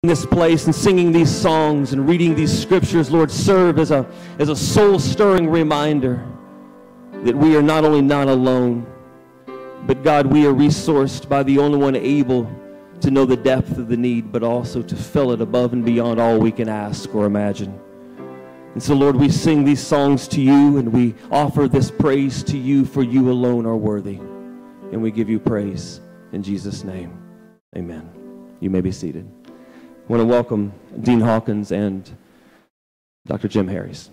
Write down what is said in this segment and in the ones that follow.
in this place and singing these songs and reading these scriptures, Lord, serve as a soul-stirring reminder that we are not only not alone, but God, we are resourced by the only one able to know the depth of the need, but also to fill it above and beyond all we can ask or imagine. And so, Lord, we sing these songs to you, and we offer this praise to you, for you alone are worthy. And we give you praise in Jesus' name. Amen. You may be seated. I want to welcome Dean Hawkins and Dr. Jim Harries.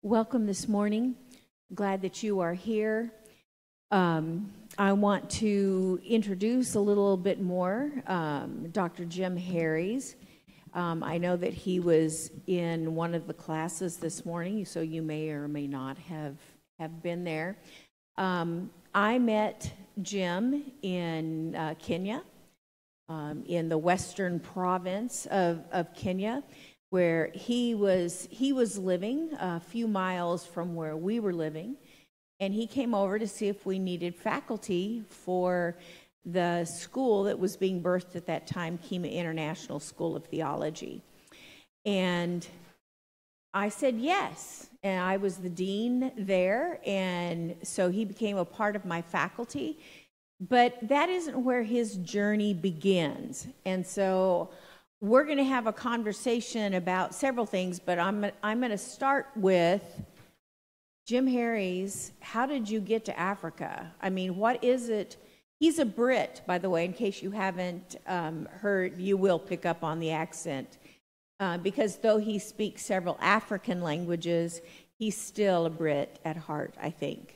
Welcome this morning. Glad that you are here. I want to introduce a little bit more Dr. Jim Harries. I know that he was in one of the classes this morning, so you may or may not have been there. I met Jim in Kenya, in the western province of Kenya, where he was living a few miles from where we were living, and he came over to see if we needed faculty for the school that was being birthed at that time, Kima International School of Theology. And I said yes, and I was the dean there, and so he became a part of my faculty. But that isn't where his journey begins, and so we're going to have a conversation about several things, but I'm going to start with Jim Harries. How did you get to Africa? I mean, what is it? He's a Brit, by the way, in case you haven't heard. You will pick up on the accent, because though he speaks several African languages, he's still a Brit at heart, I think.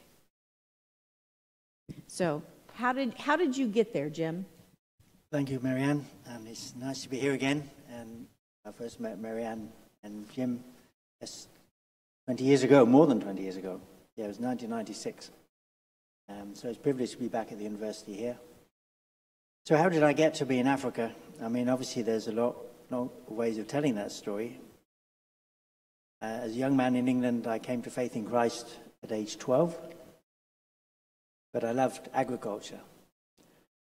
So how did you get there, Jim? Thank you, Marianne, and it's nice to be here again. And I first met Marianne and Jim 20 years ago, more than 20 years ago. Yeah, it was 1996. So it's a privilege to be back at the university here. So how did I get to be in Africa? I mean, obviously there's a lot of ways of telling that story. As a young man in England, I came to faith in Christ at age 12, but I loved agriculture.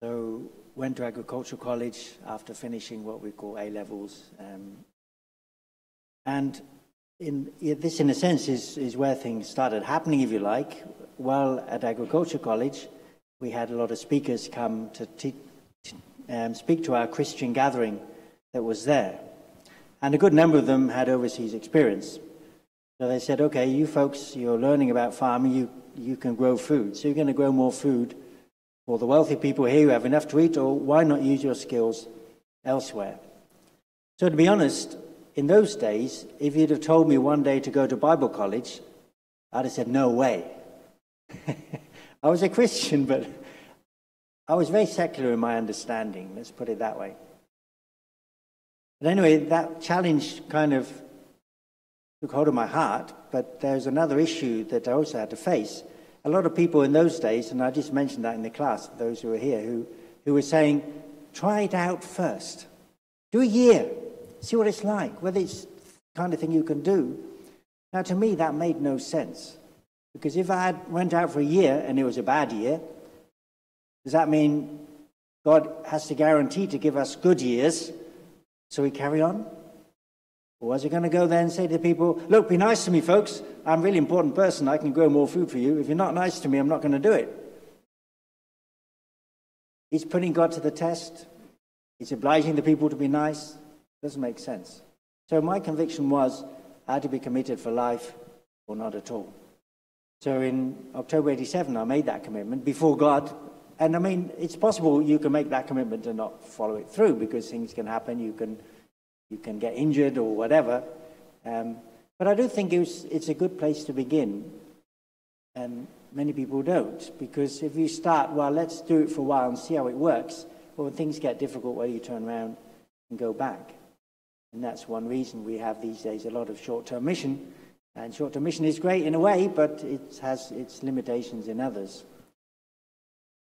So went to agricultural college after finishing what we call A-levels. And this, in a sense, is where things started happening, if you like. While at agriculture college, we had a lot of speakers come to speak to our Christian gathering that was there. And a good number of them had overseas experience. So they said, okay, you folks, you're learning about farming, you can grow food. So you're going to grow more food for the wealthy people here who have enough to eat, or why not use your skills elsewhere? So to be honest, in those days, if you'd have told me one day to go to Bible college, I'd have said, no way. I was a Christian, but I was very secular in my understanding, let's put it that way. But anyway, that challenge kind of took hold of my heart, but there's another issue that I also had to face. A lot of people in those days, and I just mentioned that in the class, those who were here, who were saying, try it out first. Do a year. See what it's like, whether it's the kind of thing you can do. Now, to me, that made no sense. Because if I went out for a year and it was a bad year, does that mean God has to guarantee to give us good years so we carry on? Or was he going to go there and say to people, look, be nice to me, folks. I'm a really important person. I can grow more food for you. If you're not nice to me, I'm not going to do it. He's putting God to the test. He's obliging the people to be nice. Doesn't make sense. So my conviction was I had to be committed for life or not at all. So in October 87, I made that commitment before God. And I mean, it's possible you can make that commitment and not follow it through, because things can happen. You can get injured or whatever. But I do think it's a good place to begin. And many people don't, because if you start, well, let's do it for a while and see how it works, well, when things get difficult, well, you turn around and go back. And that's one reason we have these days a lot of short-term mission And short-term mission is great in a way, but it has its limitations in others.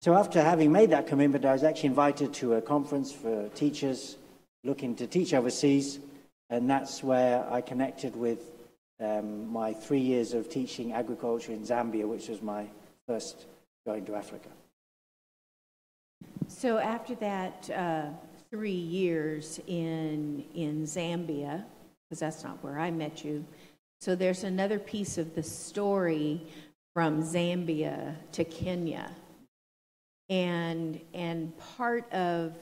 So after having made that commitment, I was actually invited to a conference for teachers looking to teach overseas, and that's where I connected with my 3 years of teaching agriculture in Zambia, which was my first going to Africa. So after that 3 years in Zambia, because that's not where I met you, so there's another piece of the story from Zambia to Kenya. And part of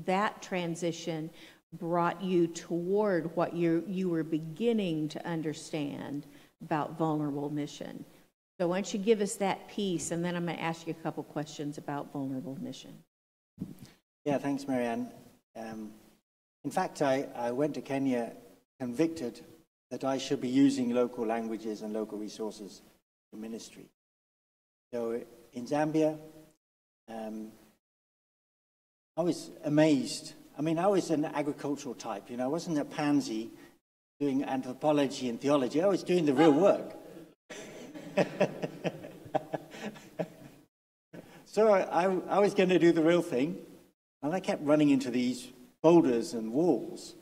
that transition brought you toward what you were beginning to understand about vulnerable mission. So why don't you give us that piece, and then I'm going to ask you a couple questions about vulnerable mission. Yeah, thanks, Marianne. In fact, I went to Kenya convicted that I should be using local languages and local resources for ministry. So in Zambia, I was amazed. I mean, I was an agricultural type, I wasn't a pansy doing anthropology and theology. I was doing the real work. So I was going to do the real thing, and I kept running into these boulders and walls.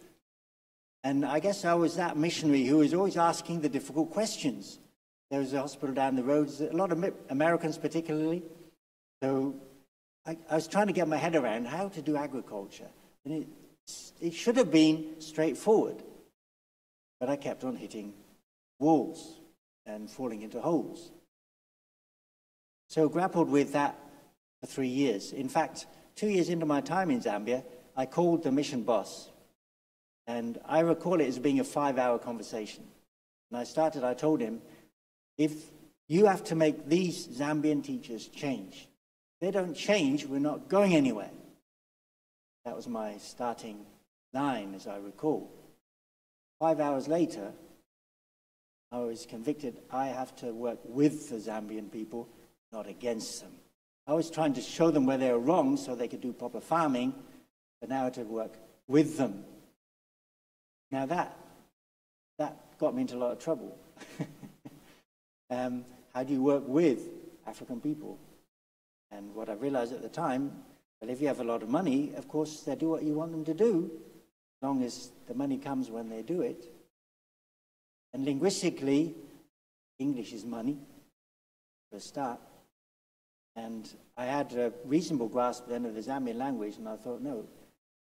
And I guess I was that missionary who was always asking the difficult questions. There was a hospital down the road, a lot of Americans particularly. So I was trying to get my head around how to do agriculture. And it should have been straightforward. But I kept on hitting walls and falling into holes. So grappled with that for 3 years. In fact, 2 years into my time in Zambia, I called the mission boss. And I recall it as being a 5-hour conversation. And I told him, if you have to make these Zambian teachers change, if they don't change, we're not going anywhere. That was my starting line, as I recall. 5 hours later, I was convicted I have to work with the Zambian people, not against them. I was trying to show them where they were wrong so they could do proper farming, but now I had to work with them. Now that got me into a lot of trouble. How do you work with African people? And what I realized at the time, well, if you have a lot of money, of course, they do what you want them to do, as long as the money comes when they do it. And linguistically, English is money, for a start. And I had a reasonable grasp then of the Zambian language, and I thought, no,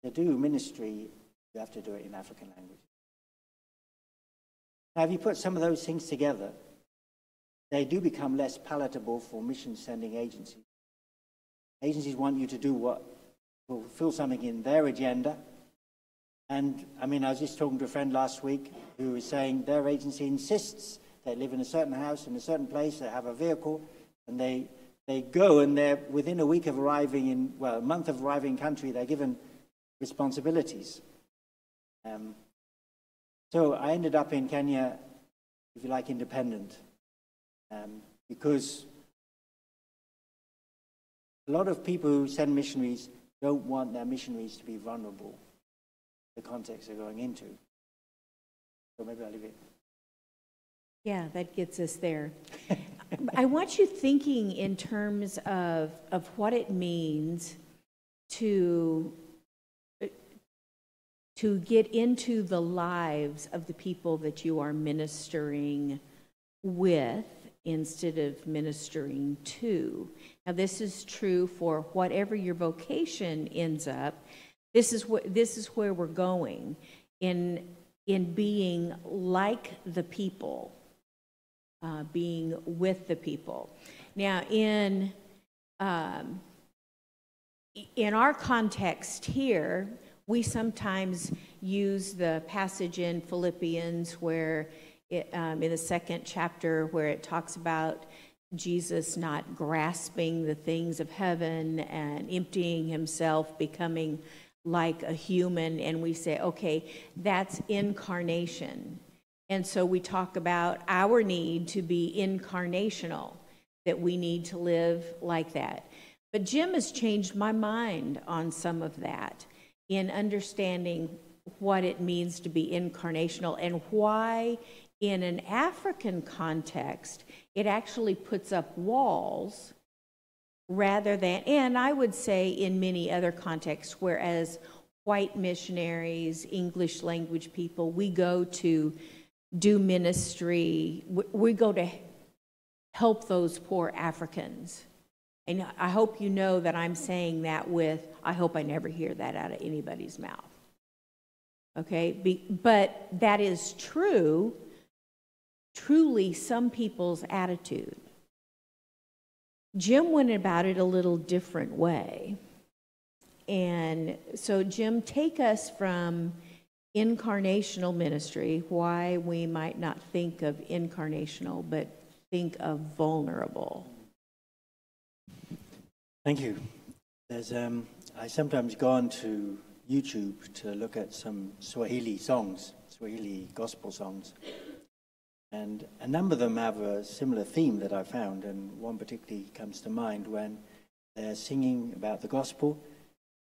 to do ministry, you have to do it in African language. Now, if you put some of those things together, they do become less palatable for mission-sending agencies. Agencies want you to do what will fulfill something in their agenda. And, I mean, I was just talking to a friend last week who was saying their agency insists they live in a certain house, in a certain place, they have a vehicle, and they go, and they're within a week of arriving in, well, a month of arriving in country, they're given responsibilities. So I ended up in Kenya, if you like, independent, because a lot of people who send missionaries don't want their missionaries to be vulnerable, the context they're going into. So maybe I'll leave it. Yeah, that gets us there. I want you thinking in terms of what it means to get into the lives of the people that you are ministering with instead of ministering to. Now, this is true for whatever your vocation ends up. This is where we're going in being like the people, being with the people. Now, in our context here, we sometimes use the passage in Philippians where, in the 2nd chapter, where it talks about Jesus not grasping the things of heaven and emptying himself, becoming like a human, and we say, okay, that's incarnation. And so we talk about our need to be incarnational, that we need to live like that. But Jim has changed my mind on some of that in understanding what it means to be incarnational and why In an African context, it actually puts up walls rather than, and I would say in many other contexts, whereas white missionaries, English language people, we go to do ministry, we go to help those poor Africans. And I hope you know that I'm saying that with, I hope I never hear that out of anybody's mouth. Okay, but that is true, truly some people's attitude. Jim went about it a little different way. And so, Jim, take us from incarnational ministry, why we might not think of incarnational, but think of vulnerable. Thank you. I sometimes go on to YouTube to look at some Swahili songs, Swahili gospel songs. And a number of them have a similar theme that I found, and one particularly comes to mind when they're singing about the gospel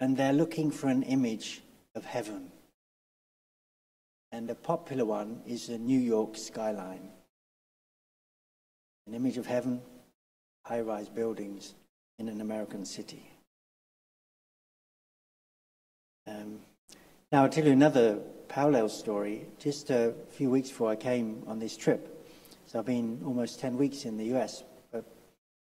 and they're looking for an image of heaven. And a popular one is the New York skyline. An image of heaven, high-rise buildings in an American city. Now, I'll tell you another parallel story. Just a few weeks before I came on this trip, so I've been almost 10 weeks in the US, but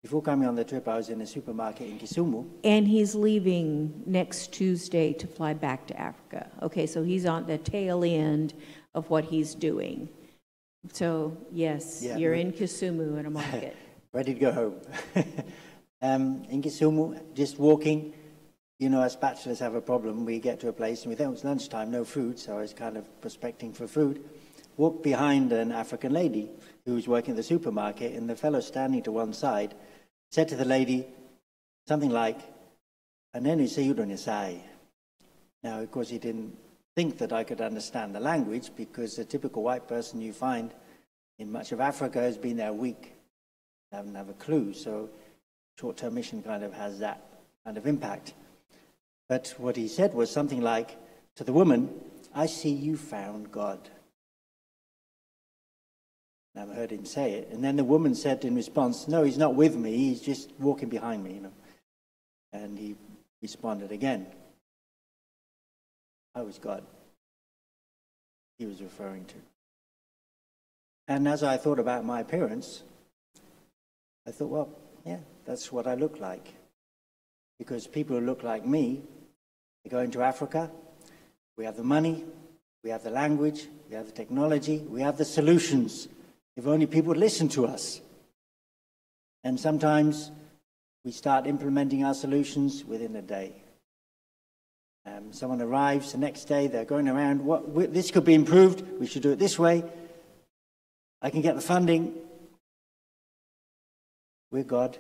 before coming on the trip, I was in a supermarket in Kisumu. And he's leaving next Tuesday to fly back to Africa. Okay, so he's on the tail end of what he's doing. So, yes, yeah, you're in Kisumu in a market. Ready to go home. In Kisumu, just walking. You know, as bachelors have a problem. We get to a place and we think it's lunchtime, no food, so I was kind of prospecting for food. Walked behind an African lady who was working at the supermarket, and the fellow standing to one side said to the lady something like, "Anenu sayudo sai." Now, of course, he didn't think that I could understand the language, because the typical white person you find in much of Africa has been there a week. They haven't have a clue, so short-term mission kind of has that kind of impact. But what he said was something like, to the woman, "I see you found God." I never heard him say it. And then the woman said in response, "No, he's not with me, he's just walking behind me, you know." And he responded again, "I was God." He was referring to. And as I thought about my appearance, I thought, well, yeah, that's what I look like. Because people who look like me, they go into Africa, we have the money, we have the language, we have the technology, we have the solutions. If only people would listen to us. And sometimes we start implementing our solutions within a day. Someone arrives the next day, they're going around, this could be improved, we should do it this way. I can get the funding. We're God,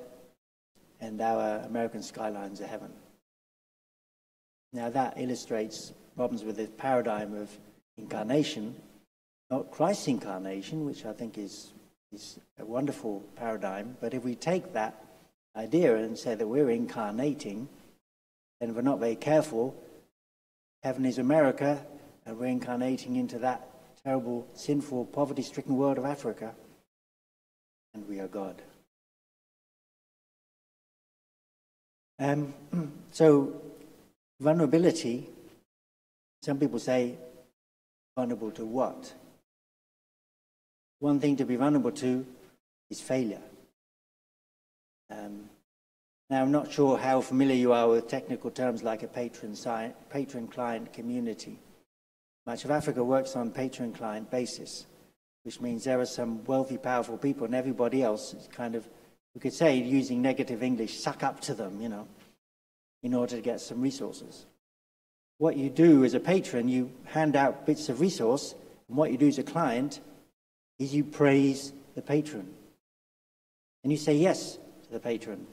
and our American skylines are heaven. Now that illustrates problems with the paradigm of incarnation, not Christ's incarnation, which I think is a wonderful paradigm, but if we take that idea and say that we're incarnating, then if we're not very careful, heaven is America, and we're incarnating into that terrible, sinful, poverty-stricken world of Africa, and we are God. So, vulnerability, some people say, vulnerable to what? One thing to be vulnerable to is failure. Now, I'm not sure how familiar you are with technical terms like a patron-client community. Much of Africa works on patron-client basis, which means there are some wealthy, powerful people, and everybody else is kind of, we could say, using negative English, suck up to them, you know, in order to get some resources. What you do as a patron, you hand out bits of resource, and what you do as a client is you praise the patron. And you say yes to the patron.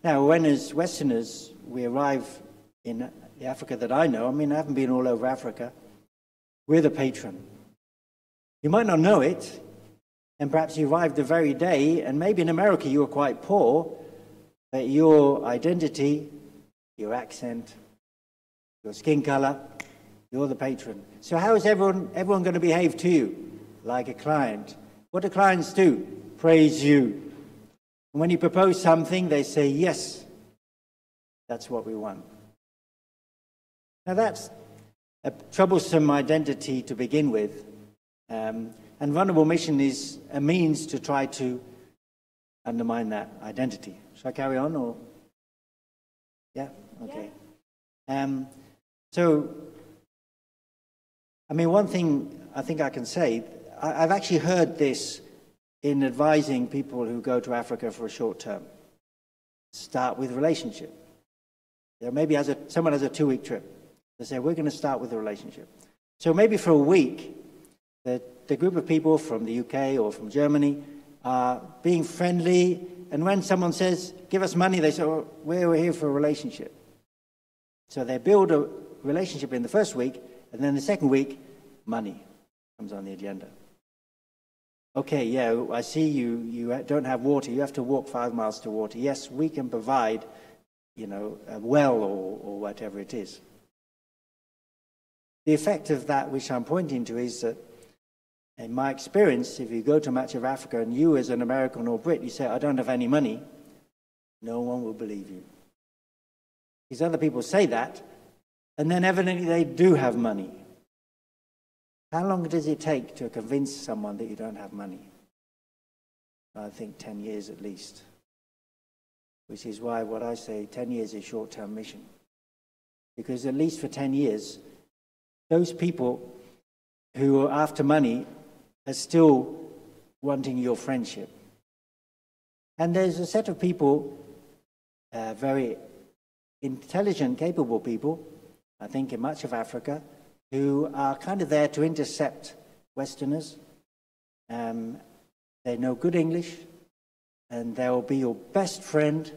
Now, when as Westerners we arrive in the Africa that I know, I mean, I haven't been all over Africa, we're the patron. You might not know it, and perhaps you arrived the very day, and maybe in America you were quite poor, but your identity, your accent, your skin color, You're the patron. So how is everyone going to behave to you? Like a client. What do clients do? Praise you. And when you propose something, they say, yes, that's what we want. Now that's a troublesome identity to begin with. And vulnerable mission is a means to try to undermine that identity. Shall I carry on? Or yeah? Okay. Yeah. So, I mean, one thing I think I can say, I've actually heard this in advising people who go to Africa for a short term. Start with relationship. You know, maybe someone has a 2-week trip. They say, we're going to start with a relationship. So maybe for a week, the group of people from the UK or from Germany are being friendly, and when someone says, give us money, they say, oh, we're here for a relationship. So they build a relationship in the first week, and then the second week, money comes on the agenda. Okay, yeah, I see you don't have water. You have to walk 5 miles to water. Yes, we can provide, a well or whatever it is. The effect of that, which I'm pointing to, is that in my experience, if you go to much of Africa and you as an American or Brit, you say, I don't have any money, no one will believe you. These other people say that, and then evidently they do have money. How long does it take to convince someone that you don't have money? I think 10 years at least. Which is why what I say, 10 years is short-term mission. Because at least for 10 years, those people who are after money are still wanting your friendship. And there's a set of people, very intelligent, capable people, I think in much of Africa, who are kind of there to intercept Westerners. They know good English, and they'll be your best friend.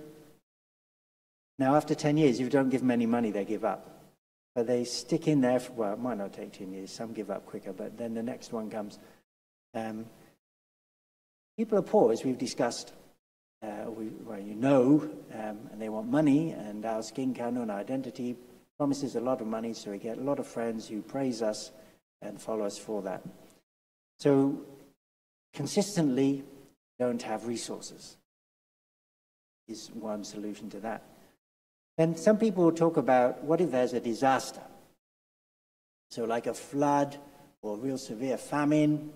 Now, after 10 years, if you don't give them any money, they give up. But they stick in there for, well, it might not take 10 years. Some give up quicker, but then the next one comes. People are poor, as we've discussed. And they want money, and our skin color and identity promises a lot of money, so we get a lot of friends who praise us and follow us for that. So consistently don't have resources is one solution to that. Then some people talk about, what if there's a disaster? So like a flood or real severe famine,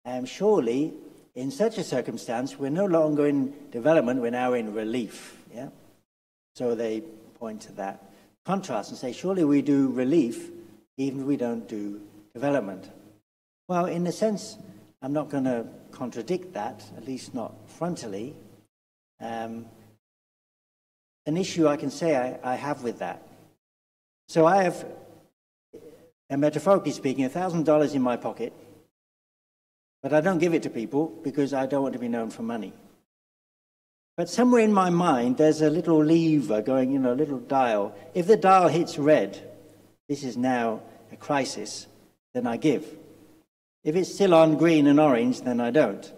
and surely in such a circumstance, we're no longer in development, we're now in relief. Yeah. So they point to that contrast and say, surely we do relief even if we don't do development. Well, in a sense, I'm not going to contradict that, at least not frontally. An issue I can say I have with that. So I have, and metaphorically speaking, $1,000 in my pocket, but I don't give it to people because I don't want to be known for money. But somewhere in my mind, there's a little lever going, a little dial. If the dial hits red, this is now a crisis, then I give. If it's still on green and orange, then I don't.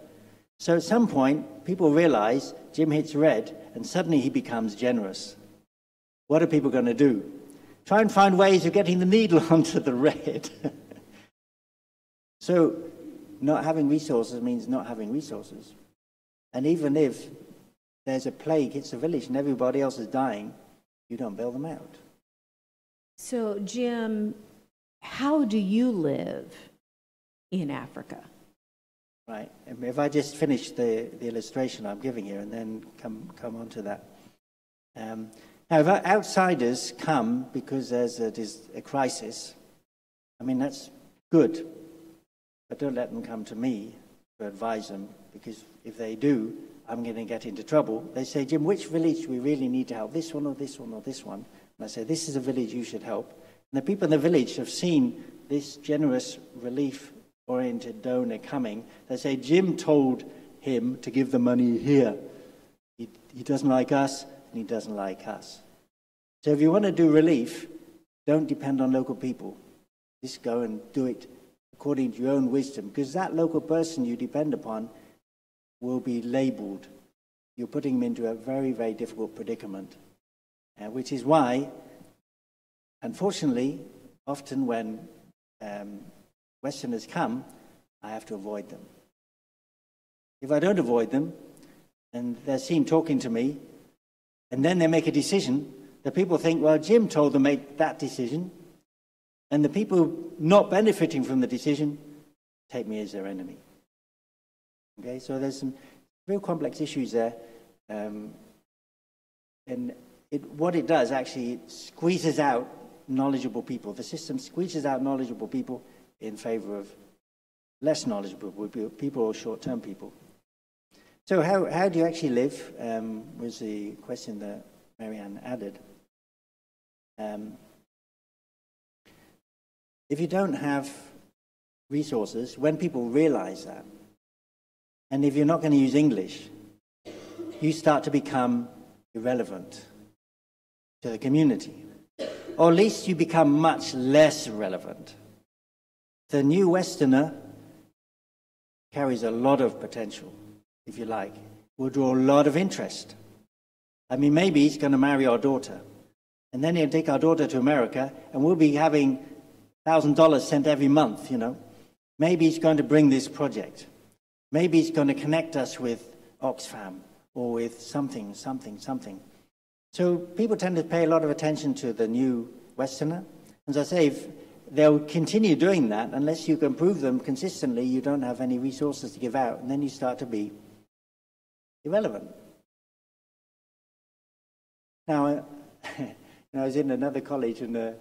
So at some point, people realize Jim hits red, and suddenly he becomes generous. What are people going to do? Try and find ways of getting the needle onto the red. So not having resources means not having resources. And even if there's a plague hits a village and everybody else is dying, you don't bail them out. So, Jim, how do you live in Africa? Right. If I just finish the illustration I'm giving here and then come on to that. Now, if outsiders come because there's a crisis, I mean, that's good. But don't let them come to me to advise them, because if they do, I'm going to get into trouble. They say, Jim, which village do we really need to help? This one or this one or this one? And I say, this is a village you should help. And the people in the village have seen this generous, relief-oriented donor coming. They say, Jim told him to give the money here. He doesn't like us, and he doesn't like us. So if you want to do relief, don't depend on local people. Just go and do it according to your own wisdom, because that local person you depend upon will be labeled. You're putting them into a very, very difficult predicament, which is why, unfortunately, often when Westerners come, I have to avoid them. If I don't avoid them, and they're seen talking to me, and then they make a decision, the people think, well, Jim told them to make that decision, and the people not benefiting from the decision take me as their enemy. Okay, so there's some real complex issues there. And what it does, actually, it squeezes out knowledgeable people. The system squeezes out knowledgeable people in favor of less knowledgeable people or short-term people. So how do you actually live was the question that Marianne added. If you don't have resources, when people realize that, and if you're not going to use English, you start to become irrelevant to the community. Or at least you become much less relevant. The new Westerner carries a lot of potential, if you like, will draw a lot of interest. I mean, maybe he's going to marry our daughter, and then he'll take our daughter to America, and we'll be having $1,000 sent every month, you know. Maybe he's going to bring this project. Maybe he's going to connect us with Oxfam or with something. So people tend to pay a lot of attention to the new Westerner. As I say, if they'll continue doing that, unless you can prove them consistently, you don't have any resources to give out, and then you start to be irrelevant. Now, I was in another college, and a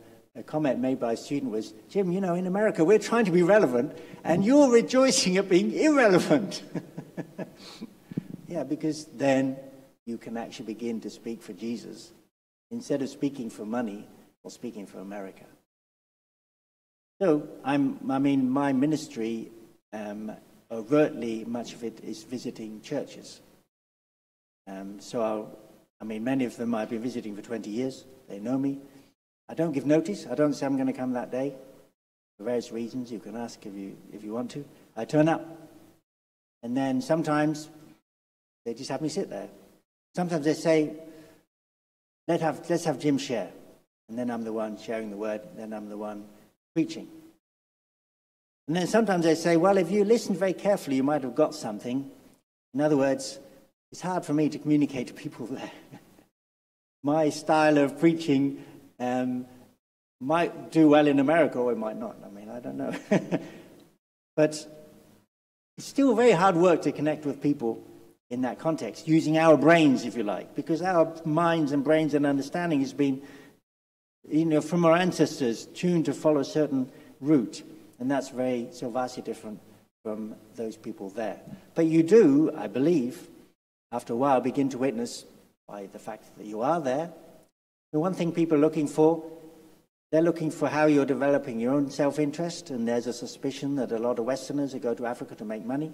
comment made by a student was, Jim, you know, in America, we're trying to be relevant, and you're rejoicing at being irrelevant. Yeah, because then you can actually begin to speak for Jesus instead of speaking for money or speaking for America. So, my ministry, overtly, much of it is visiting churches. Many of them I've been visiting for 20 years. They know me. I don't give notice. I don't say I'm going to come that day. For various reasons, you can ask if you want to. I turn up. And then sometimes they just have me sit there. Sometimes they say, let's have Jim share. And then I'm the one sharing the word, and then I'm the one preaching. And then sometimes they say, well, if you listen very carefully, you might have got something. In other words, it's hard for me to communicate to people there. My style of preaching might do well in America, or it might not. I mean, I don't know. But it's still very hard work to connect with people in that context, using our brains, if you like, because our minds and brains and understanding has been, from our ancestors, tuned to follow a certain route, and that's so vastly different from those people there. But you do, I believe, after a while, begin to witness, by the fact that you are there, the one thing people are looking for, they're looking for how you're developing your own self-interest, and there's a suspicion that a lot of Westerners go to Africa to make money.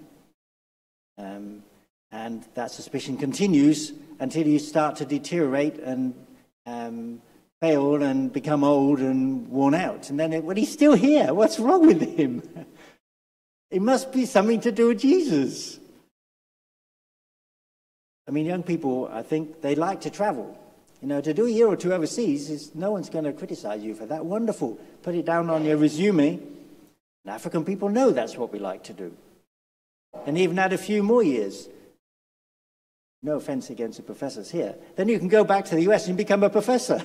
And that suspicion continues until you start to deteriorate and fail and become old and worn out. And then, well, he's still here. What's wrong with him? It must be something to do with Jesus. I mean, young people, I think, they like to travel. To do a year or two overseas, no one's going to criticize you for that. Wonderful. Put it down on your resume. And African people know that's what we like to do. And even add a few more years. No offense against the professors here. Then you can go back to the US and become a professor.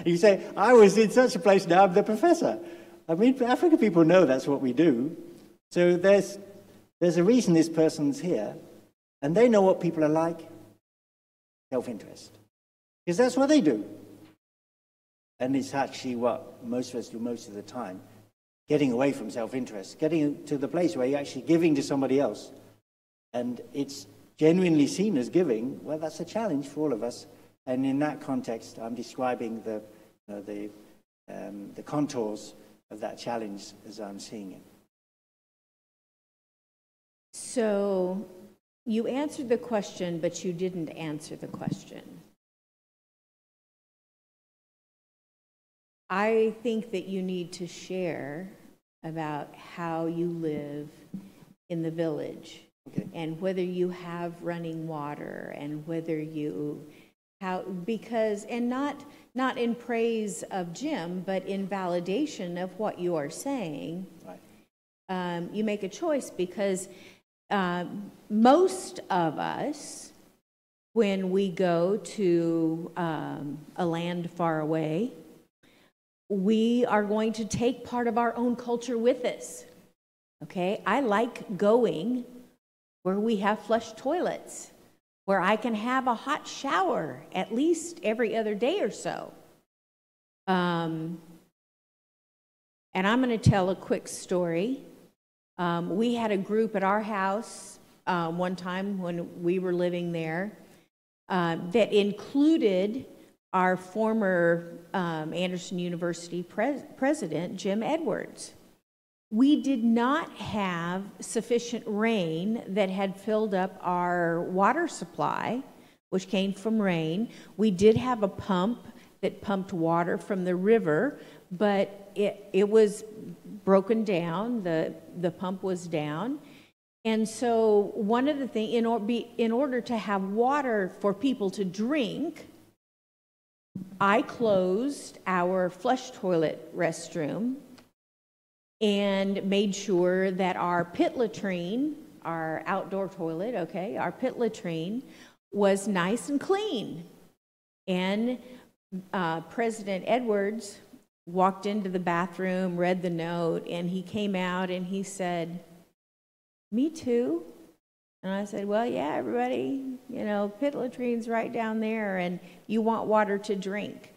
You say, I was in such a place, now I'm the professor. I mean, African people know that's what we do. So there's a reason this person's here. And they know what people are like. Self-interest. Because that's what they do. And it's actually what most of us do most of the time. Getting away from self-interest. Getting to the place where you're actually giving to somebody else. And it's genuinely seen as giving. Well, that's a challenge for all of us. And in that context, I'm describing the contours of that challenge as I'm seeing it. So you answered the question, but you didn't answer the question. I think that you need to share about how you live in the village. Okay. And whether you have running water, and whether you Because, and not in praise of Jim, but in validation of what you are saying. Right. You make a choice because most of us, when we go to a land far away, we are going to take part of our own culture with us. Okay? I like going where we have flush toilets, where I can have a hot shower at least every other day or so. And I'm going to tell a quick story. We had a group at our house one time when we were living there that included our former Anderson University president, Jim Edwards. We did not have sufficient rain that had filled up our water supply, which came from rain. We did have a pump that pumped water from the river, but it was broken down. The pump was down. And so one of the things, in order to have water for people to drink, I closed our flush toilet restroom and made sure that our pit latrine, our outdoor toilet, okay, our pit latrine was nice and clean. And President Edwards walked into the bathroom, read the note, and he came out and he said, "Me too." And I said, "Well, yeah, everybody, pit latrine's right down there, and you want water to drink."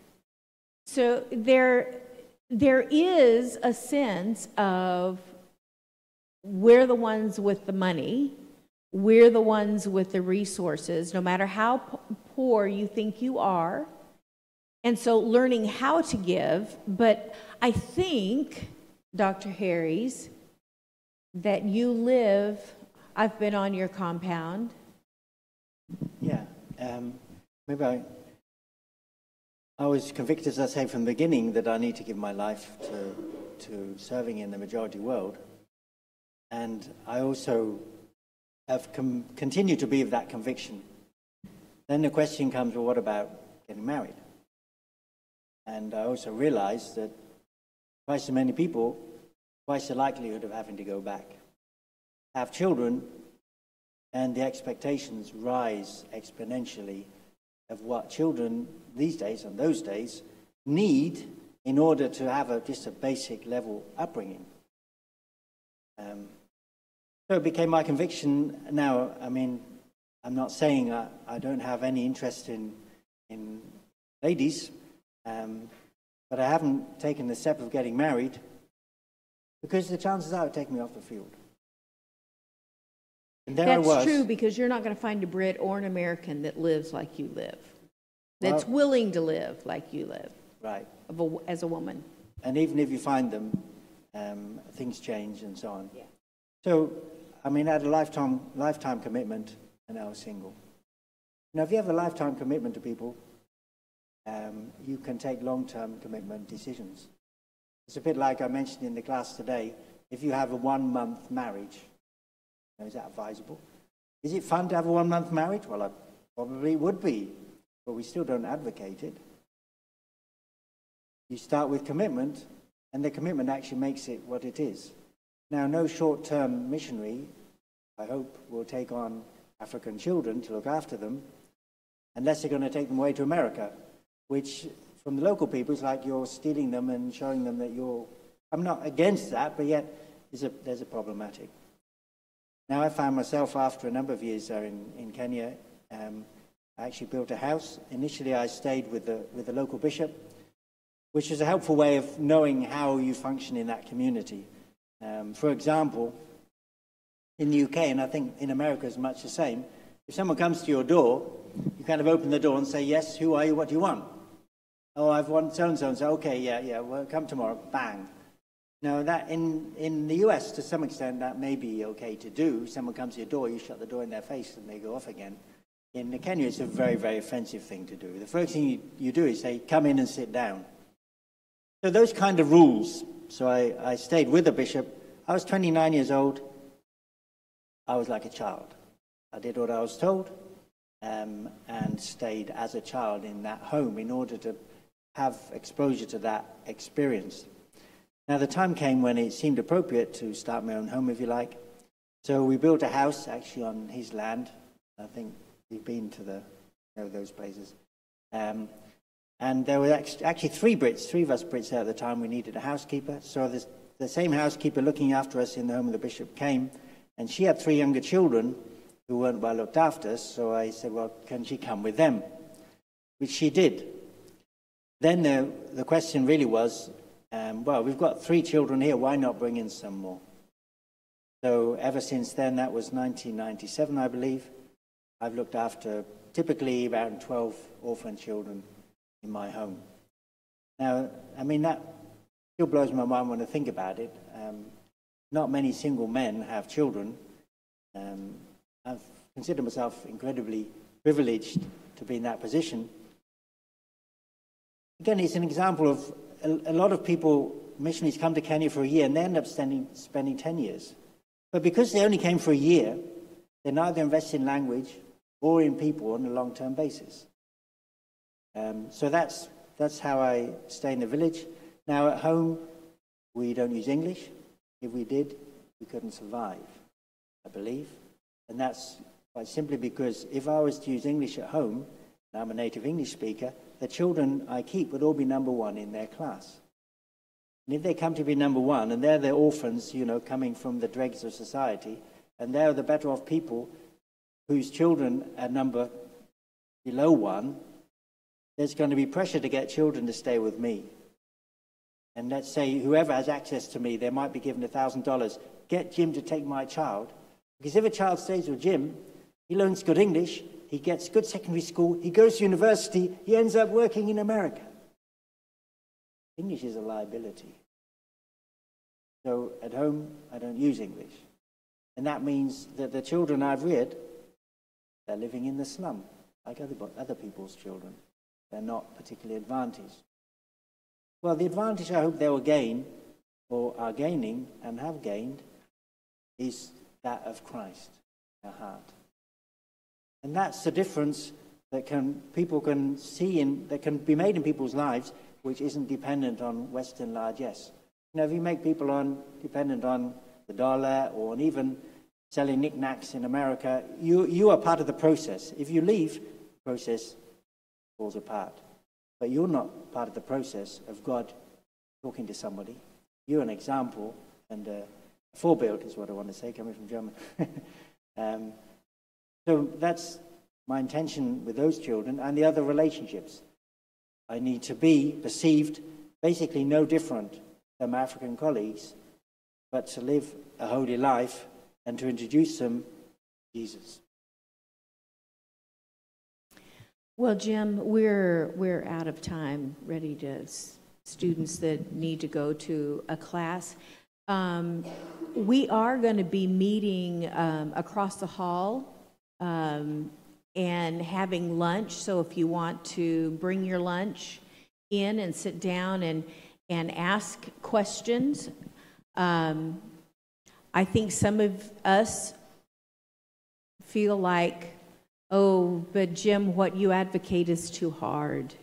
So there is a sense of we're the ones with the money, we're the ones with the resources, no matter how poor you think you are. And so learning how to give, but I think, Dr. Harries, that you live, I've been on your compound. Yeah, maybe I was convicted, as I say, from the beginning that I need to give my life to serving in the majority world. And I also have continued to be of that conviction. Then the question comes, well, what about getting married? And I also realized that twice as many people, twice the likelihood of having to go back, have children, and the expectations rise exponentially of what children these days and those days need in order to have just a basic level upbringing. So it became my conviction. Now, I mean, I'm not saying I don't have any interest in ladies, but I haven't taken the step of getting married because the chances are it would take me off the field. And there That's true, because you're not going to find a Brit or an American that lives like you live, that's willing to live like you live, right? As a woman. And even if you find them, things change and so on. Yeah. So, I mean, I had a lifetime commitment, and I was single. Now, if you have a lifetime commitment to people, you can take long-term commitment decisions. It's a bit like I mentioned in the class today. If you have a 1-month marriage, is that advisable? Is it fun to have a 1-month marriage? Well, it probably would be, but we still don't advocate it. You start with commitment, and the commitment actually makes it what it is. Now, no short-term missionary, I hope, will take on African children to look after them, unless they're going to take them away to America, which, from the local people, is like you're stealing them and showing them that you're... I'm not against that, but yet there's a problematic. Now, I found myself, after a number of years there in Kenya, I actually built a house. Initially, I stayed with the local bishop, which is a helpful way of knowing how you function in that community. For example, in the UK, and I think in America is much the same, if someone comes to your door, you kind of open the door and say, "Yes, who are you? What do you want?" "Oh, I've want so-and-so." And say, "Okay, yeah, well, come tomorrow." Bang. Now, that in the US, to some extent, that may be okay to do. Someone comes to your door, you shut the door in their face, and they go off again. In Kenya, it's a very, very offensive thing to do. The first thing you do is say, "Come in and sit down." So those kind of rules. So I stayed with the bishop. I was 29 years old. I was like a child. I did what I was told. and stayed as a child in that home in order to have exposure to that experience. Now, the time came when it seemed appropriate to start my own home, if you like. So we built a house actually on his land. I think you've been to those places. And there were actually three of us Brits there at the time. We needed a housekeeper. So the same housekeeper looking after us in the home of the bishop came, and she had 3 younger children who weren't well looked after. So I said, well, can she come with them? Which she did. Then the question really was, well, we've got 3 children here. Why not bring in some more? So ever since then, that was 1997, I believe, I've looked after typically around 12 orphan children in my home. Now, I mean, that still blows my mind when I think about it. Not many single men have children. I've considered myself incredibly privileged to be in that position. Again, it's an example of a lot of people, missionaries come to Kenya for a year and they end up spending 10 years. But because they only came for a year, they neither invest in language or in people on a long-term basis. So that's how I stay in the village. Now at home, we don't use English. If we did, we couldn't survive, I believe. And that's quite simply because if I was to use English at home, and I'm a native English speaker, the children I keep would all be number 1 in their class. And if they come to be number 1, and they're the orphans, coming from the dregs of society, and they're the better off people whose children are number below 1, there's going to be pressure to get children to stay with me. And let's say whoever has access to me, they might be given $1,000. Get Jim to take my child. Because if a child stays with Jim, he learns good English, he gets good secondary school, he goes to university, he ends up working in America. English is a liability. So at home, I don't use English. And that means that the children I've reared, they're living in the slum, like other people's children. They're not particularly advantaged. Well, the advantage I hope they will gain, or are gaining and have gained, is that of Christ, their heart. And that's the difference that people can see that can be made in people's lives, which isn't dependent on Western largesse. If you make people dependent on the dollar or on even selling knickknacks in America, you are part of the process. If you leave, the process falls apart. But you're not part of the process of God talking to somebody. You're an example and a forebild is what I want to say, coming from German. So that's my intention with those children and the other relationships. I need to be perceived basically no different than my African colleagues, but to live a holy life and to introduce them to Jesus. Well, Jim, we're out of time, ready to students that need to go to a class. We are going to be meeting across the hall and having lunch. So if you want to bring your lunch in and sit down and ask questions, I think some of us feel like, oh, but Jim, what you advocate is too hard.